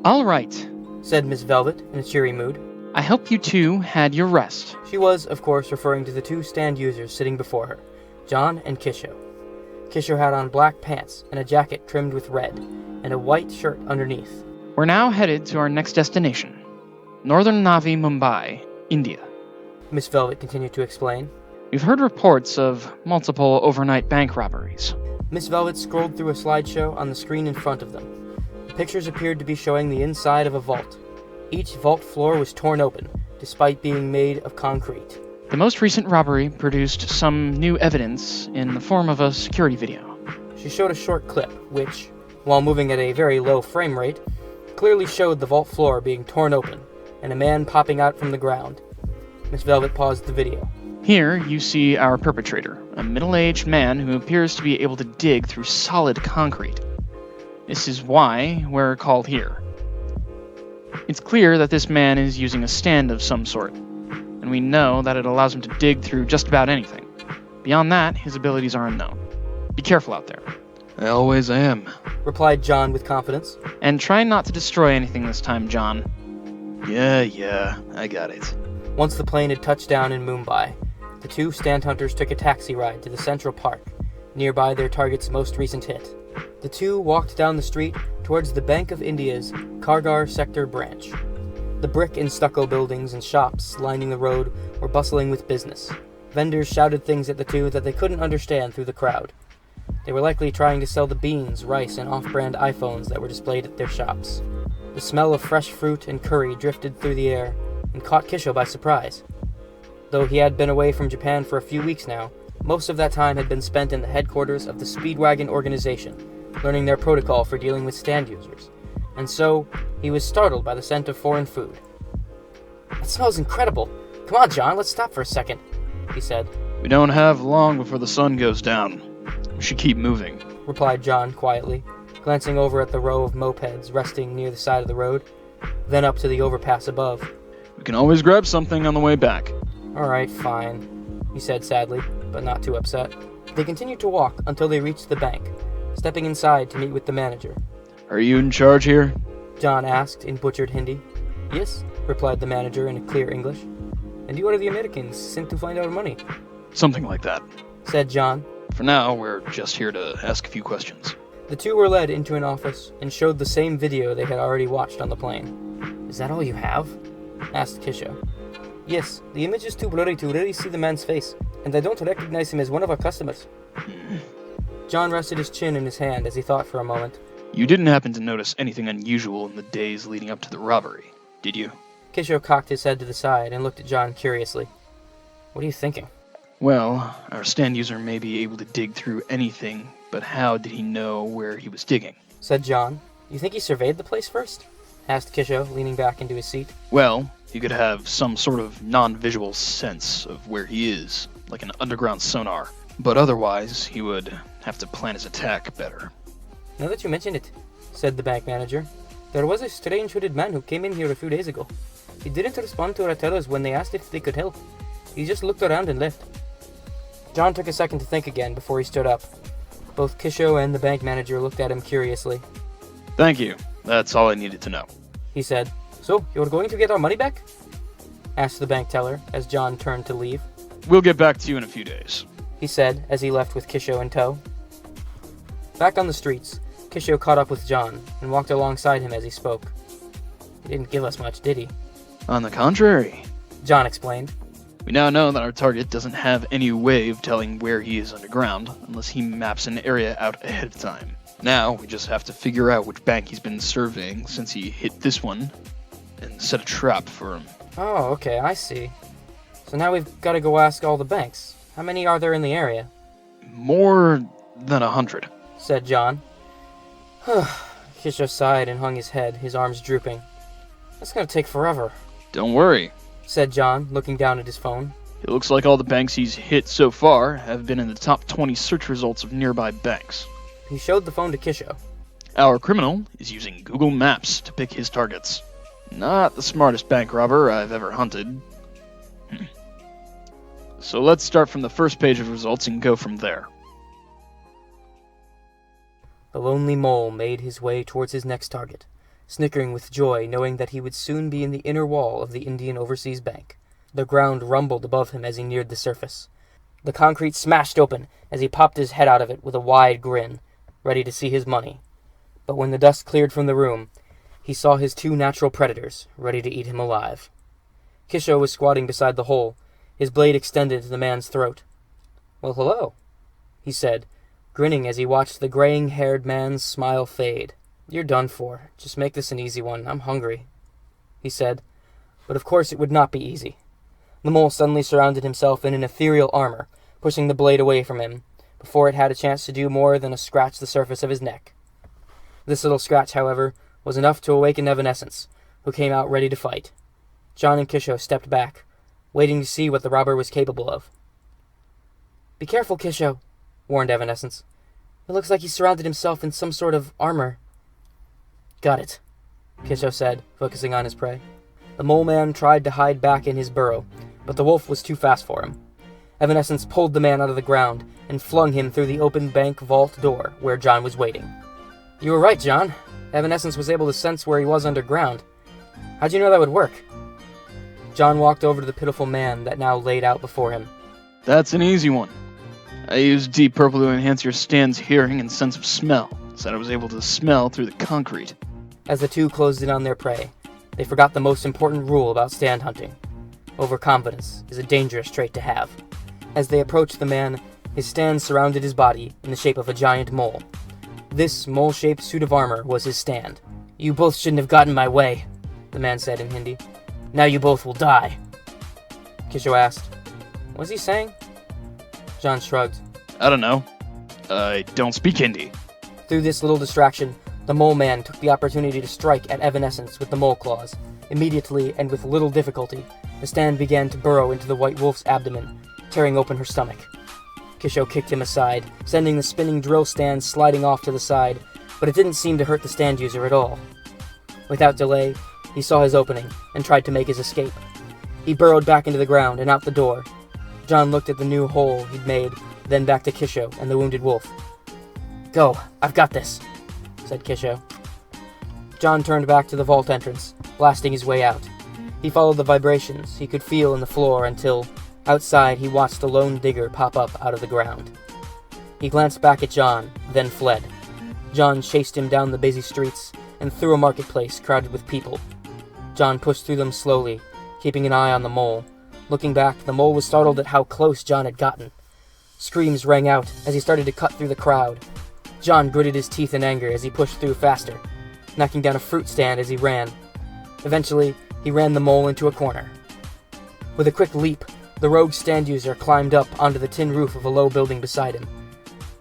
All right, said Miss Velvet in a cheery mood. I hope you two had your rest. She was, of course, referring to the two stand users sitting before her, John and Kisho. Kisho had on black pants and a jacket trimmed with red, and a white shirt underneath. We're now headed to our next destination, Northern Navi, Mumbai, India. Miss Velvet continued to explain. We've heard reports of multiple overnight bank robberies. Miss Velvet scrolled through a slideshow on the screen in front of them. The pictures appeared to be showing the inside of a vault. Each vault floor was torn open, despite being made of concrete. The most recent robbery produced some new evidence in the form of a security video. She showed a short clip, which, while moving at a very low frame rate, clearly showed the vault floor being torn open, and a man popping out from the ground. Miss Velvet paused the video. Here you see our perpetrator, a middle-aged man who appears to be able to dig through solid concrete. This is why we're called here. It's clear that this man is using a stand of some sort, and we know that it allows him to dig through just about anything. Beyond that, his abilities are unknown. Be careful out there. I always am, replied John with confidence. And try not to destroy anything this time, John. Yeah, I got it. Once the plane had touched down in Mumbai, the two stand hunters took a taxi ride to the Central Park, nearby their target's most recent hit. The two walked down the street towards the Bank of India's Kargar sector branch. The brick and stucco buildings and shops lining the road were bustling with business. Vendors shouted things at the two that they couldn't understand through the crowd. They were likely trying to sell the beans, rice, and off-brand iPhones that were displayed at their shops. The smell of fresh fruit and curry drifted through the air and caught Kisho by surprise. Though he had been away from Japan for a few weeks now, most of that time had been spent in the headquarters of the Speedwagon organization, learning their protocol for dealing with stand users. And so, he was startled by the scent of foreign food. "That smells incredible. Come on, John, let's stop for a second," he said. We don't have long before the sun goes down. We should keep moving, replied John quietly, glancing over at the row of mopeds resting near the side of the road, then up to the overpass above. We can always grab something on the way back. "All right, fine," he said sadly, but not too upset. They continued to walk until they reached the bank, stepping inside to meet with the manager. Are you in charge here? John asked in butchered Hindi. "Yes," replied the manager in clear English. "And you are the Americans sent to find our money," Something like that. said John. For now, we're just here to ask a few questions. The two were led into an office and showed the same video they had already watched on the plane. "Is that all you have?" asked Kisho. "Yes, the image is too blurry to really see the man's face, and I don't recognize him as one of our customers." John rested his chin in his hand as he thought for a moment. You didn't happen to notice anything unusual in the days leading up to the robbery, did you? Kisho cocked his head to the side and looked at John curiously. "What are you thinking?" Well, our stand user may be able to dig through anything, but how did he know where he was digging? said John. "You think he surveyed the place first?" asked Kisho, leaning back into his seat. Well, he could have some sort of non-visual sense of where he is, like an underground sonar. But otherwise, he would have to plan his attack better. "Now that you mention it," said the bank manager, "there was a strange hooded man who came in here a few days ago. He didn't respond to our tellers when they asked if they could help. He just looked around and left." John took a second to think again before he stood up. Both Kisho and the bank manager looked at him curiously. Thank you. That's all I needed to know. He said, "So, you're going to get our money back?" asked the bank teller as John turned to leave. We'll get back to you in a few days, he said as he left with Kisho in tow. Back on the streets, Kisho caught up with John and walked alongside him as he spoke. "He didn't give us much, did he?" On the contrary, John explained. we now know that our target doesn't have any way of telling where he is underground unless he maps an area out ahead of time. Now, we just have to figure out which bank he's been surveying since he hit this one and set a trap for him. "Oh, okay, I see. So now we've got to go ask all the banks. How many are there in the area?" More than 100. said John. Kisho sighed and hung his head, his arms drooping. "That's going to take forever," Don't worry. said John, looking down at his phone. It looks like all the banks he's hit so far have been in the top 20 search results of nearby banks. He showed the phone to Kisho. Our criminal is using Google Maps to pick his targets. Not the smartest bank robber I've ever hunted. So let's start from the first page of results and go from there. The lonely mole made his way towards his next target, snickering with joy knowing that he would soon be in the inner wall of the Indian Overseas Bank. The ground rumbled above him as he neared the surface. The concrete smashed open as he popped his head out of it with a wide grin, ready to see his money. But when the dust cleared from the room, he saw his two natural predators, ready to eat him alive. Kisho was squatting beside the hole, his blade extended to the man's throat. "Well, hello," he said, grinning as he watched the graying-haired man's smile fade. "You're done for. Just make this an easy one. I'm hungry," he said. But of course it would not be easy. The mole suddenly surrounded himself in an ethereal armor, pushing the blade away from him, before it had a chance to do more than scratch the surface of his neck. This little scratch, however, was enough to awaken Evanescence, who came out ready to fight. John and Kisho stepped back, waiting to see what the robber was capable of. "Be careful, Kisho," warned Evanescence. "It looks like he surrounded himself in some sort of armor." "Got it," Kisho said, focusing on his prey. The mole man tried to hide back in his burrow, but the wolf was too fast for him. Evanescence pulled the man out of the ground and flung him through the open bank vault door where John was waiting. "You were right, John. Evanescence was able to sense where he was underground. How'd you know that would work?" John walked over to the pitiful man that now laid out before him. That's an easy one. I used Deep Purple to enhance your stand's hearing and sense of smell, so that I was able to smell through the concrete. As the two closed in on their prey, they forgot the most important rule about stand hunting. Overconfidence is a dangerous trait to have. As they approached the man, his stand surrounded his body in the shape of a giant mole. This mole-shaped suit of armor was his stand. "You both shouldn't have gotten in my way," the man said in Hindi. "Now you both will die." Kisho asked, "What was he saying?" John shrugged. I don't know. I don't speak Hindi. Through this little distraction, the mole man took the opportunity to strike at Evanescence with the mole claws. Immediately, and with little difficulty, the stand began to burrow into the white wolf's abdomen, tearing open her stomach. Kisho kicked him aside, sending the spinning drill stand sliding off to the side, but it didn't seem to hurt the stand user at all. Without delay, he saw his opening and tried to make his escape. He burrowed back into the ground and out the door. John looked at the new hole he'd made, then back to Kisho and the wounded wolf. "Go, I've got this," said Kisho. John turned back to the vault entrance, blasting his way out. He followed the vibrations he could feel in the floor until, outside, he watched the lone digger pop up out of the ground. He glanced back at John, then fled. John chased him down the busy streets and through a marketplace crowded with people. John pushed through them slowly, keeping an eye on the mole. Looking back, the mole was startled at how close John had gotten. Screams rang out as he started to cut through the crowd. John gritted his teeth in anger as he pushed through faster, knocking down a fruit stand as he ran. Eventually, he ran the mole into a corner. With a quick leap, the rogue stand user climbed up onto the tin roof of a low building beside him.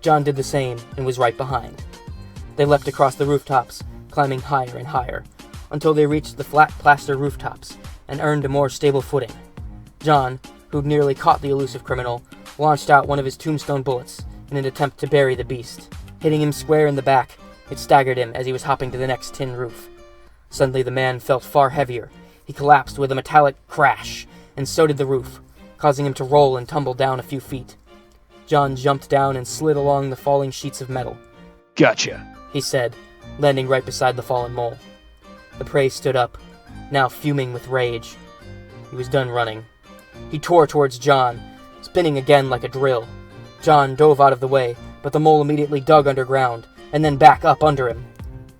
John did the same and was right behind. They leapt across the rooftops, climbing higher and higher, until they reached the flat plaster rooftops and earned a more stable footing. John, who'd nearly caught the elusive criminal, launched out one of his tombstone bullets in an attempt to bury the beast. Hitting him square in the back, it staggered him as he was hopping to the next tin roof. Suddenly the man felt far heavier. He collapsed with a metallic crash, and so did the roof, causing him to roll and tumble down a few feet. John jumped down and slid along the falling sheets of metal. Gotcha, he said, landing right beside the fallen mole. The prey stood up, now fuming with rage. He was done running. He tore towards John, spinning again like a drill. John dove out of the way, but the mole immediately dug underground, and then back up under him.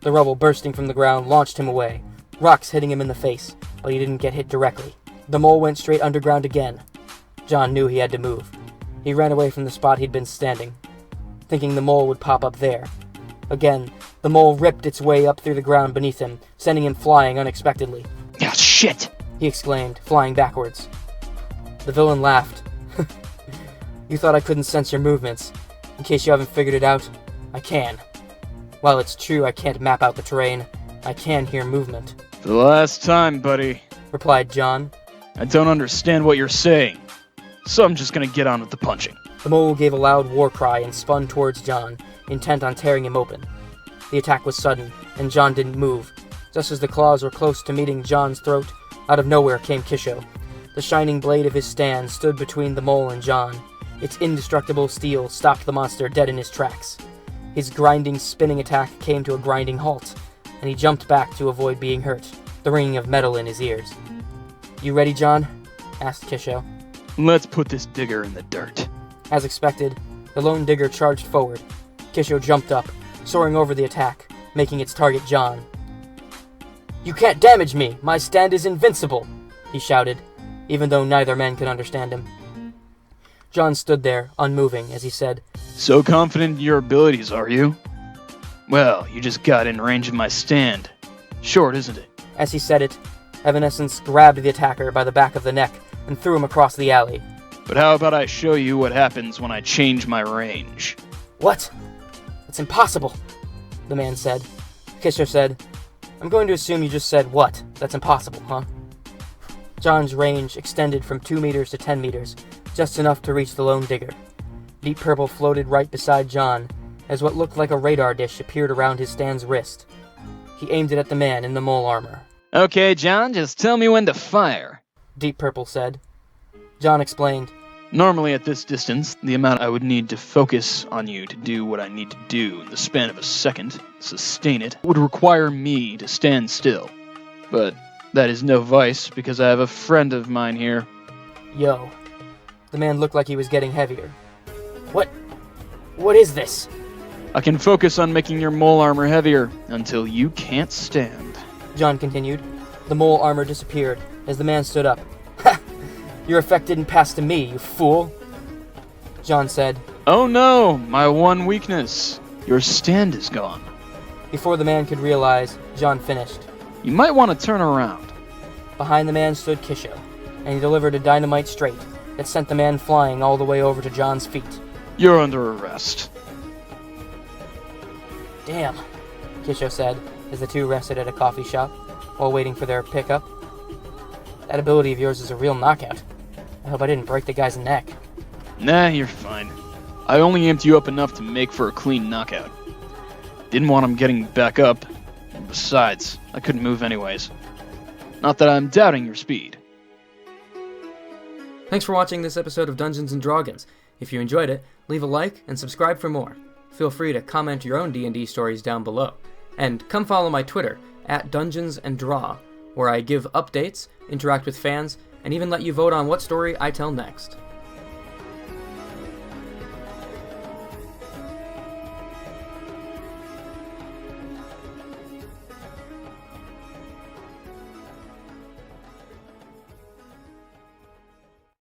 The rubble bursting from the ground launched him away, rocks hitting him in the face, but he didn't get hit directly. The mole went straight underground again. John knew he had to move. He ran away from the spot he'd been standing, thinking the mole would pop up there. Again, the mole ripped its way up through the ground beneath him, sending him flying unexpectedly. Ah, shit! He exclaimed, flying backwards. The villain laughed. You thought I couldn't sense your movements. In case you haven't figured it out, I can. While it's true I can't map out the terrain, I can hear movement. For the last time, buddy, replied John. I don't understand what you're saying, so I'm just gonna get on with the punching. The mole gave a loud war cry and spun towards John, intent on tearing him open. The attack was sudden, and John didn't move. Just as the claws were close to meeting John's throat, out of nowhere came Kisho. The shining blade of his stand stood between the mole and John. Its indestructible steel stopped the monster dead in his tracks. His grinding, spinning attack came to a grinding halt. and he jumped back to avoid being hurt, the ringing of metal in his ears. "You ready, John?" asked Kisho. Let's put this digger in the dirt. As expected, the lone digger charged forward. Kisho jumped up, soaring over the attack, making its target John. "You can't damage me! My stand is invincible!" he shouted, even though neither man could understand him. John stood there, unmoving, as he said, So confident in your abilities, are you? Well, you just got in range of my stand. Short, isn't it? As he said it, Evanescence grabbed the attacker by the back of the neck and threw him across the alley. But how about I show you what happens when I change my range? "What? It's impossible," the man said. Kisho said, "I'm going to assume you just said what? That's impossible, huh?" John's range extended from 2 meters to 10 meters, just enough to reach the lone digger. Deep purple floated right beside John, as what looked like a radar dish appeared around his stand's wrist. He aimed it at the man in the mole armor. Okay, John, just tell me when to fire. Deep Purple said. John explained, Normally at this distance, the amount I would need to focus on you to do what I need to do in the span of a second, sustain it, would require me to stand still. But that is no vice, because I have a friend of mine here. "Yo." The man looked like he was getting heavier. What is this?" I can focus on making your mole armor heavier until you can't stand. John continued. The mole armor disappeared as the man stood up. "Ha! Your effect didn't pass to me, you fool." John said, Oh no, my one weakness. Your stand is gone. Before the man could realize, John finished. You might want to turn around. Behind the man stood Kisho, and he delivered a dynamite straight that sent the man flying all the way over to John's feet. You're under arrest. "Damn," Kisho said, as the two rested at a coffee shop while waiting for their pickup. "That ability of yours is a real knockout. I hope I didn't break the guy's neck." Nah, you're fine. I only amped you up enough to make for a clean knockout. Didn't want him getting back up. Besides, I couldn't move anyways. Not that I'm doubting your speed. Thanks for watching this episode of Dungeons & Dragons. If you enjoyed it, leave a like and subscribe for more. Feel free to comment your own D&D stories down below. And come follow my Twitter, @DungeonsAndDraw, where I give updates, interact with fans, and even let you vote on what story I tell next.